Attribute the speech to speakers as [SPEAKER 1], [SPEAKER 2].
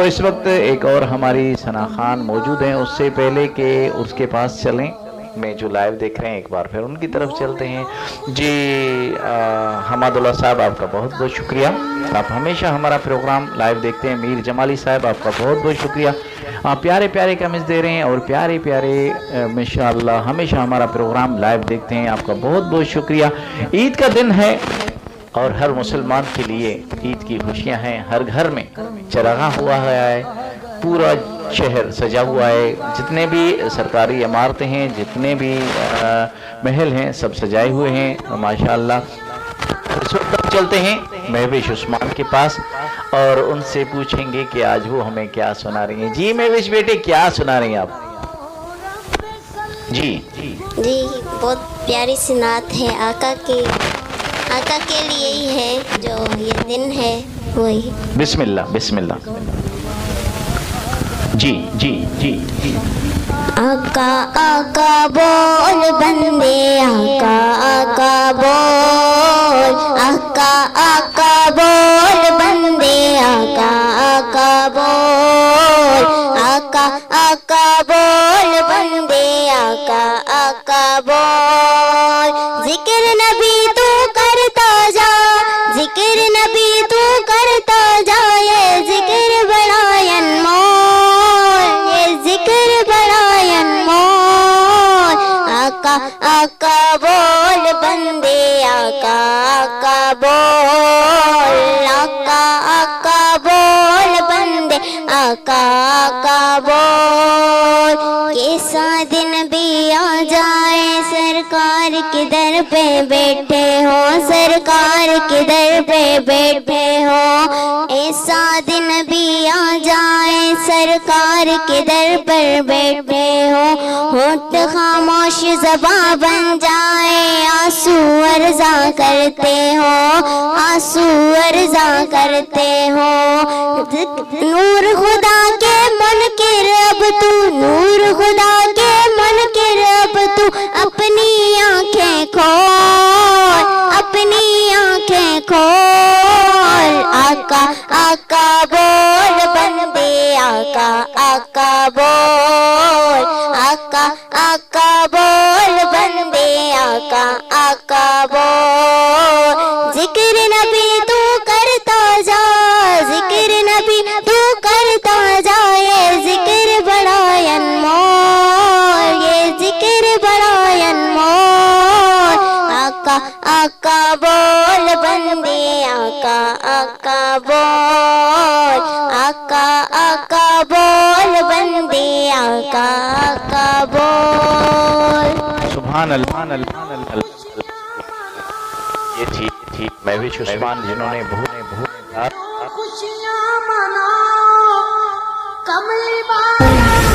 [SPEAKER 1] اس وقت ایک اور ہماری ثنا خان موجود ہیں، اس سے پہلے کہ اس کے پاس چلیں، میں جو لائیو دیکھ رہے ہیں ایک بار پھر ان کی طرف چلتے ہیں۔ جی حماد اللہ صاحب آپ کا بہت بہت شکریہ، آپ ہمیشہ ہمارا پروگرام لائیو دیکھتے ہیں۔ میر جمالی صاحب آپ کا بہت بہت شکریہ، آپ پیارے پیارے کمنٹس دے رہے ہیں اور پیارے پیارے ماشاءاللہ ہمیشہ ہمارا پروگرام لائیو دیکھتے ہیں، آپ کا بہت بہت شکریہ۔ عید کا دن ہے اور ہر مسلمان کے لیے عید کی خوشیاں ہیں، ہر گھر میں چراغاں ہوا ہے، پورا شہر سجا ہوا ہے، جتنے بھی سرکاری عمارتیں ہیں، جتنے بھی محل ہیں، سب سجائے ہوئے ہیں ماشاءاللہ۔ اس وقت ہم چلتے ہیں مہوش عثمان کے پاس اور ان سے پوچھیں گے کہ آج وہ ہمیں کیا سنا رہی ہیں۔ جی مہوش بیٹے کیا سنا رہی ہیں آپ؟ جی
[SPEAKER 2] بہت پیاری سی نعت ہے، آقا کے لیے ہی ہے، جو یہ دن ہے وہی۔
[SPEAKER 1] بسم اللہ بسم اللہ۔ جی
[SPEAKER 2] آقا آقا بول بندے، آقا آقا بول، آقا آقا بول بندے، آقا آقا بول، آقا آقا بول بندے، آقا آقا بول۔ ذکر نبی تو کرتا جا، ذکر نبی تو کرتا جا، یہ ذکر بڑا انمول، یہ ذکر بڑا انمول۔ آقا آقا بول بندے، آقا آقا بول، آقا آقا بول بندے، آقا آقا بول۔ کیسا دن بھی آ جائے سرکار کے در پہ بیٹھے ہو، سرکار کے در پہ بیٹھے ہو، ایسا دن بھی آ جائے سرکار کے در پر بیٹھے ہو، ہونٹ خاموش زباں بن جائے، آنسو عرضا کرتے ہو، آنسو عرضا کرتے ہو۔ نور خدا کے منکر اب تو، نور خدا کے منکر اب تو، اپنی آنکھیں کھول، اپنی آنکھیں کھول۔ آقا آقا بول بندے، آقا آقا بول، آقا آقا بول بندے، آقا آقا بول۔ ذکر نبی تو کرتا جا، ذکر نبی تو کرتا جا، یہ ذکر بڑا انمول، یہ ذکر بڑا انمول۔ آقا آقا بول بندے، آقا آقا بول، آقا آقا بول بندے، آقا آقا بول۔
[SPEAKER 1] سبحان اللہ۔ یہ تھی مہوش عثمان جنہوں نے بہت
[SPEAKER 3] خوشیاں مناؤ، کملی بالا